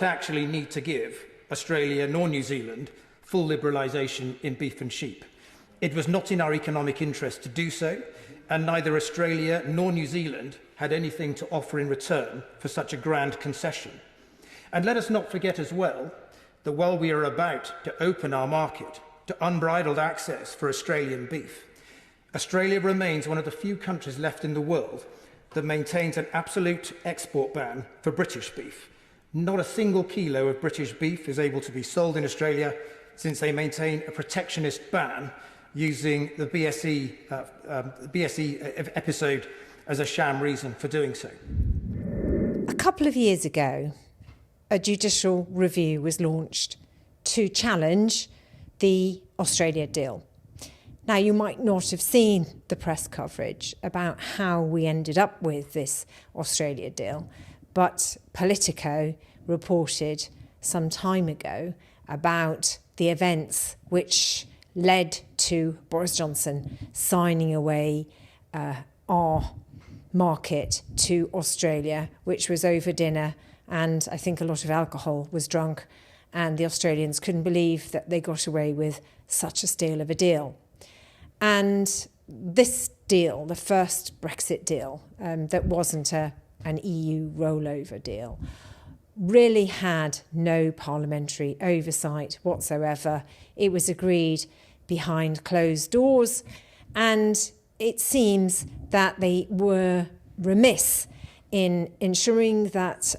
Actually need to give Australia nor New Zealand full liberalisation in beef and sheep. It was not in our economic interest to do so, and neither Australia nor New Zealand had anything to offer in return for such a grand concession. And let us not forget as well that while we are about to open our market to unbridled access for Australian beef, Australia remains one of the few countries left in the world that maintains an absolute export ban for British beef. Not a single kilo of British beef is able to be sold in Australia since they maintain a protectionist ban using the BSE episode as a sham reason for doing so. A couple of years ago, a judicial review was launched to challenge the Australia deal. Now, you might not have seen the press coverage about how we ended up with this Australia deal, but Politico reported some time ago about the events which led to Boris Johnson signing away our market to Australia, which was over dinner, and I think a lot of alcohol was drunk, and the Australians couldn't believe that they got away with such a steal of a deal. And this deal, the first Brexit deal, that wasn't an EU rollover deal, really had no parliamentary oversight whatsoever. It was agreed behind closed doors, and it seems that they were remiss in ensuring that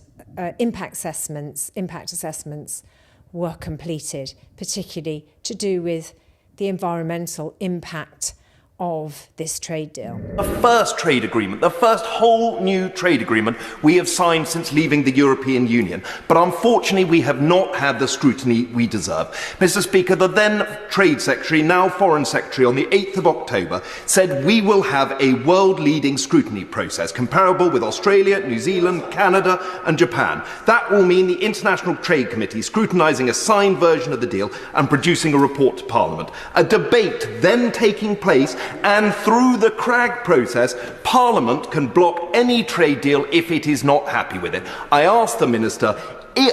impact assessments were completed, particularly to do with the environmental impact of this trade deal. The first trade agreement, the first whole new trade agreement we have signed since leaving the European Union. But unfortunately, we have not had the scrutiny we deserve. Mr. Speaker, the then Trade Secretary, now Foreign Secretary, on the 8th of October, said we will have a world-leading scrutiny process comparable with Australia, New Zealand, Canada and Japan. That will mean the International Trade Committee scrutinising a signed version of the deal and producing a report to Parliament. A debate then taking place, and through the Cragg process, Parliament can block any trade deal if it is not happy with it. I ask the Minister,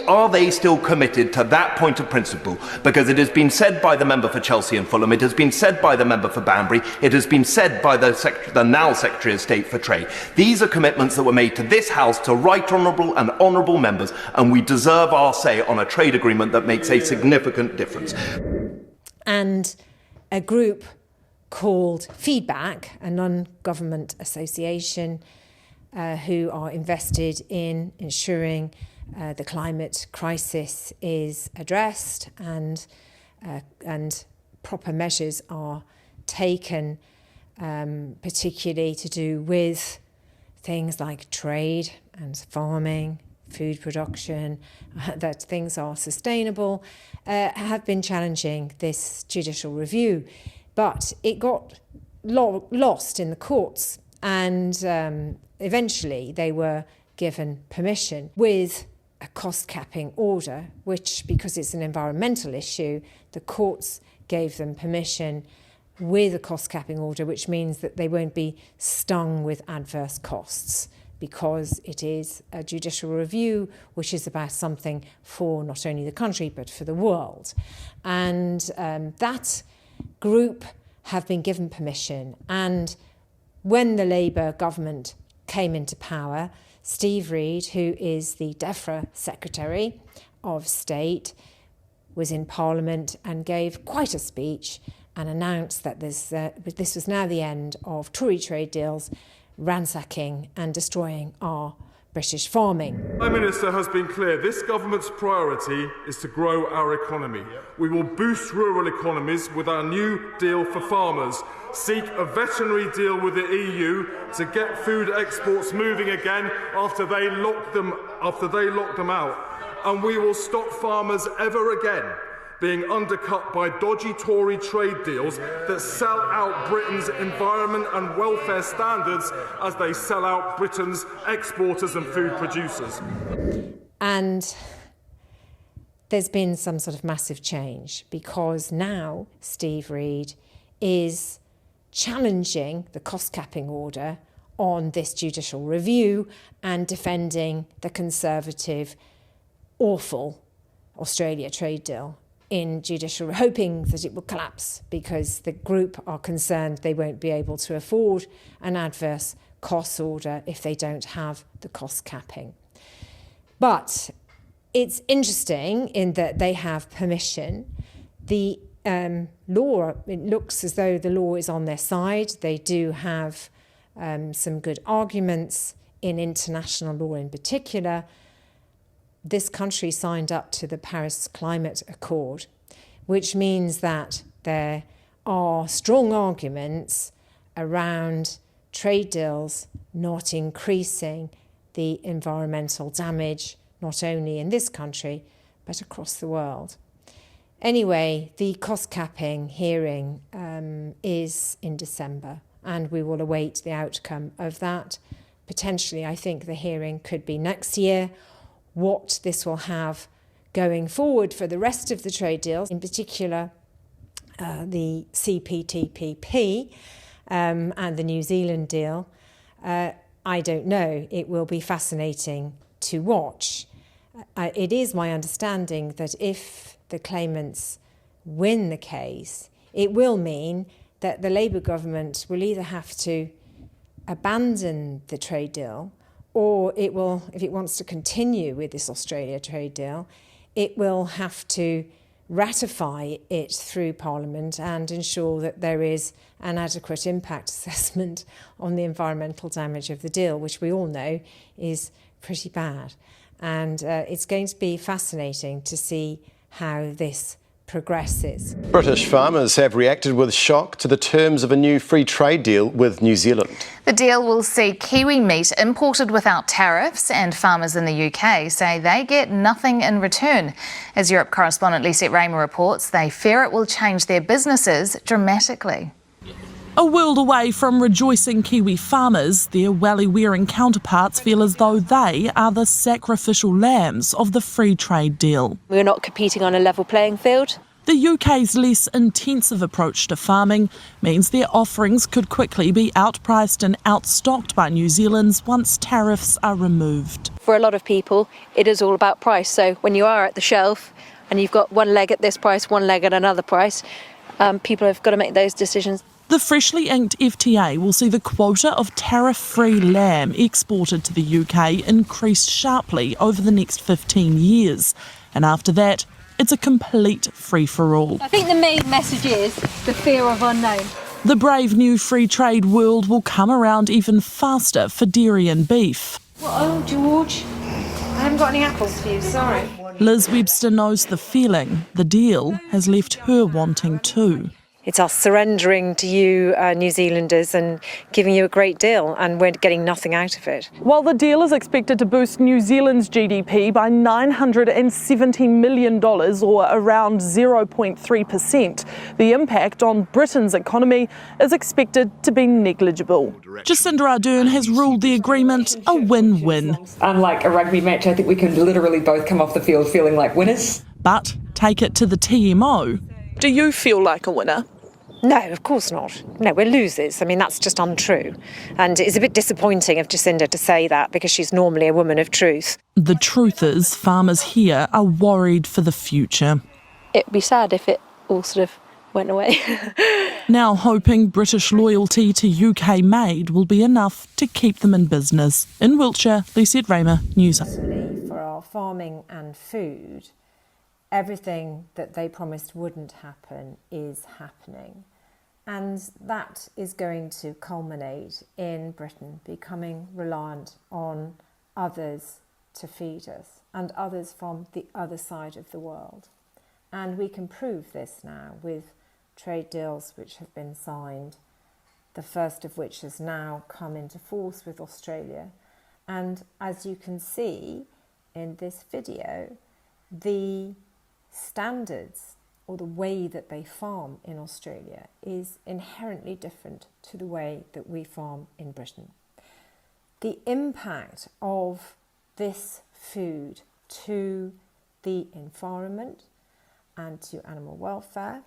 are they still committed to that point of principle? Because it has been said by the member for Chelsea and Fulham, it has been said by the member for Banbury, it has been said by the now Secretary of State for Trade. These are commitments that were made to this House, to right honourable and honourable members, and we deserve our say on a trade agreement that makes a significant difference. And a group called Feedback, a non-government association who are invested in ensuring the climate crisis is addressed and proper measures are taken, particularly to do with things like trade and farming, food production, that things are sustainable, have been challenging this judicial review. But it got lost in the courts, and eventually they were given permission with a cost-capping order, which, because it's an environmental issue, the courts gave them permission with a cost-capping order, which means that they won't be stung with adverse costs, because it is a judicial review which is about something for not only the country but for the world. And that group have been given permission, and when the Labour government came into power, Steve Reid, who is the DEFRA Secretary of State, was in Parliament and gave quite a speech and announced that this was now the end of Tory trade deals, ransacking and destroying our British farming. The Prime Minister has been clear. This government's priority is to grow our economy. We will boost rural economies with our new deal for farmers, seek a veterinary deal with the EU to get food exports moving again after they locked them out, and we will stop farmers ever again being undercut by dodgy Tory trade deals that sell out Britain's environment and welfare standards as they sell out Britain's exporters and food producers. And there's been some sort of massive change, because now Steve Reid is challenging the cost-capping order on this judicial review and defending the Conservative awful Australia trade deal in judicial, hoping that it will collapse because the group are concerned they won't be able to afford an adverse costs order if they don't have the cost capping. But it's interesting in that they have permission. The law, it looks as though the law is on their side. They do have some good arguments in international law in particular. This country signed up to the Paris Climate Accord, which means that there are strong arguments around trade deals not increasing the environmental damage, not only in this country, but across the world. Anyway, the cost capping hearing is in December, and we will await the outcome of that. Potentially, I think the hearing could be next year. What this will have going forward for the rest of the trade deals, in particular the CPTPP and the New Zealand deal, I don't know. It will be fascinating to watch. It is my understanding that if the claimants win the case, it will mean that the Labour government will either have to abandon the trade deal, or it will, if it wants to continue with this Australia trade deal, it will have to ratify it through Parliament and ensure that there is an adequate impact assessment on the environmental damage of the deal, which we all know is pretty bad. And it's going to be fascinating to see how this progresses. British farmers have reacted with shock to the terms of a new free trade deal with New Zealand. The deal will see Kiwi meat imported without tariffs, and farmers in the UK say they get nothing in return. As Europe correspondent Lisette Raymer reports, they fear it will change their businesses dramatically. A world away from rejoicing Kiwi farmers, their welly-wearing counterparts feel as though they are the sacrificial lambs of the free trade deal. We're not competing on a level playing field. The UK's less intensive approach to farming means their offerings could quickly be outpriced and outstocked by New Zealand's once tariffs are removed. For a lot of people, it is all about price. So when you are at the shelf and you've got one leg at this price, one leg at another price, people have got to make those decisions. The freshly inked FTA will see the quota of tariff-free lamb exported to the UK increase sharply over the next 15 years. And after that, it's a complete free-for-all. I think the main message is the fear of unknown. The brave new free trade world will come around even faster for dairy and beef. Oh, George, I haven't got any apples for you, sorry. Liz Webster knows the feeling. The deal has left her wanting too. It's us surrendering to you, New Zealanders, and giving you a great deal, and we're getting nothing out of it. While the deal is expected to boost New Zealand's GDP by $970 million, or around 0.3%, the impact on Britain's economy is expected to be negligible. Jacinda Ardern has ruled the agreement a win-win. Unlike a rugby match, I think we can literally both come off the field feeling like winners. But take it to the TMO. Do you feel like a winner? No, of course not. No, we're losers. I mean, that's just untrue. And it's a bit disappointing of Jacinda to say that because she's normally a woman of truth. The truth is, farmers here are worried for the future. It'd be sad if it all sort of went away. Now hoping British loyalty to UK made will be enough to keep them in business. In Wiltshire, Lisette Raymer, News. For our farming and food, everything that they promised wouldn't happen is happening. And that is going to culminate in Britain becoming reliant on others to feed us and others from the other side of the world. And we can prove this now with trade deals which have been signed, the first of which has now come into force with Australia. And as you can see in this video, the standards or the way that they farm in Australia is inherently different to the way that we farm in Britain. The impact of this food to the environment and to animal welfare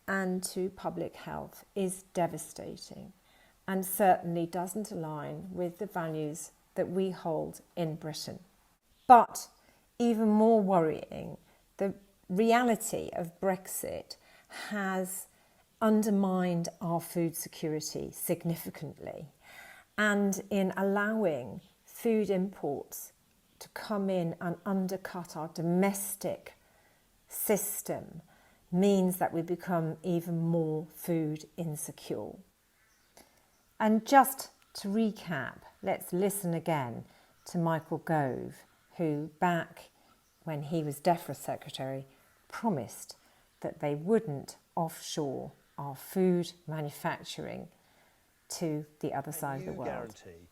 and to public health is devastating and certainly doesn't align with the values that we hold in Britain. But even more worrying, the reality of Brexit has undermined our food security significantly, and in allowing food imports to come in and undercut our domestic system means that we become even more food insecure. And just to recap, let's listen again to Michael Gove, who back when he was DEFRA Secretary promised that they wouldn't offshore our food manufacturing to the other side of the world. Guarantee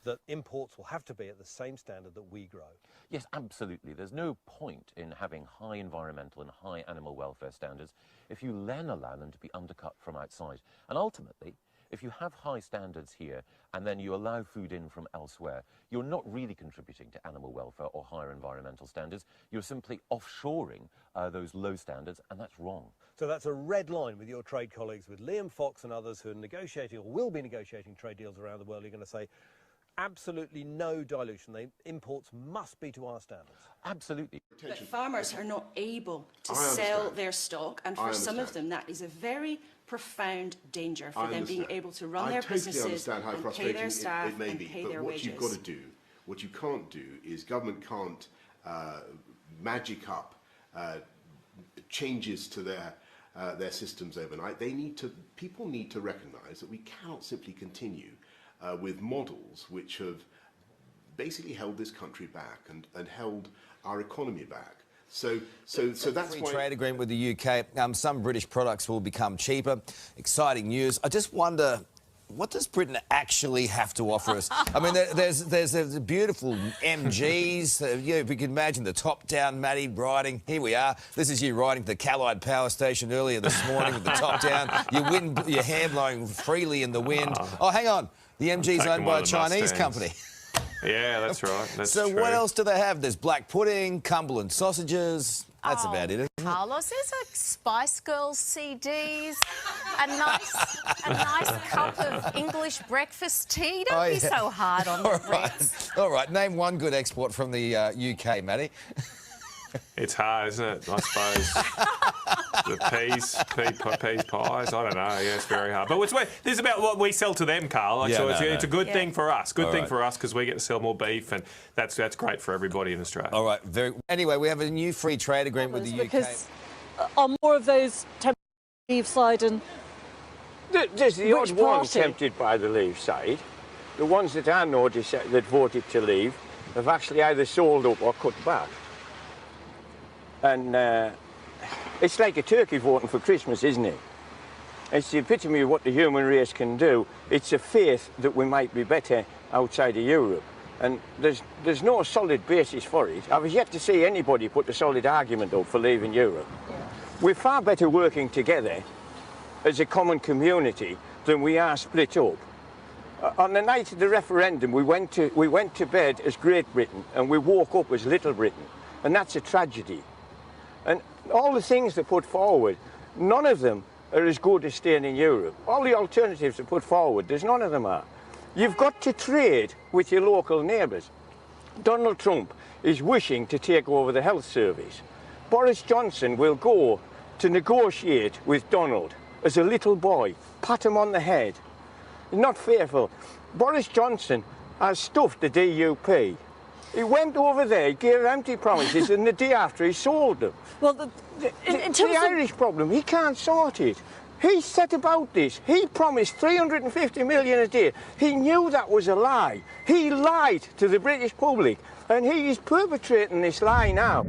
that imports will have to be at the same standard that we grow? Yes, absolutely. There's no point in having high environmental and high animal welfare standards if you then allow them to be undercut from outside. And ultimately, if you have high standards here and then you allow food in from elsewhere, you're not really contributing to animal welfare or higher environmental standards. You're simply offshoring those low standards, and that's wrong. So that's a red line with your trade colleagues, with Liam Fox and others who are negotiating or will be negotiating trade deals around the world. You're going to say absolutely no dilution. Imports must be to our standards. Absolutely. But farmers are not able to sell their stock, and for some of them that is a very profound danger for them being able to run their businesses and pay their staff and pay their wages. What you've got to do, what you can't do, is government can't magic up changes to their systems overnight. People need to recognise that we cannot simply continue with models which have basically held this country back and held our economy back. So that's free why... trade agreement with the UK. Some British products will become cheaper. Exciting news. I just wonder, what does Britain actually have to offer us? I mean, there's a beautiful MGs. If we can imagine the top-down, Matty, riding. Here we are. This is you riding to the Callide Power Station earlier this morning with the top down. Your hair blowing freely in the wind. Oh, hang on. The MG's owned by a Chinese company. Yeah, that's right. That's so true. What else do they have? There's black pudding, Cumberland sausages. That's about it, isn't it? Carlos, there's a Spice Girls CDs, a nice cup of English breakfast tea. Don't be so hard on the Brits. All right, name one good export from the UK, Matty. It's hard, isn't it? I suppose. The peas pies. I don't know. Yeah, it's very hard. But this is about what we sell to them, Carl. It's a good thing for us. Good thing for us because we get to sell more beef, and that's great for everybody in Australia. All right. Anyway, we have a new free trade agreement with the UK. Because are more of those tempted by the Leave side and there's the odd one tempted by the Leave side. The ones that I know that voted to leave have actually either sold up or cut back. And it's like a turkey voting for Christmas, isn't it? It's the epitome of what the human race can do. It's a faith that we might be better outside of Europe. And there's no solid basis for it. I was yet to see anybody put a solid argument up for leaving Europe. Yeah. We're far better working together as a common community than we are split up. On the night of the referendum, we went to bed as Great Britain and we woke up as Little Britain. And that's a tragedy. And all the things they put forward, none of them are as good as staying in Europe. All the alternatives they put forward, there's none of them are. You've got to trade with your local neighbours. Donald Trump is wishing to take over the health service. Boris Johnson will go to negotiate with Donald as a little boy, pat him on the head. Not fearful. Boris Johnson has stuffed the DUP. He went over there, gave empty promises, and the day after he sold them. Well, the Irish problem, he can't sort it. He set about this. He promised 350 million a day. He knew that was a lie. He lied to the British public, and he is perpetrating this lie now.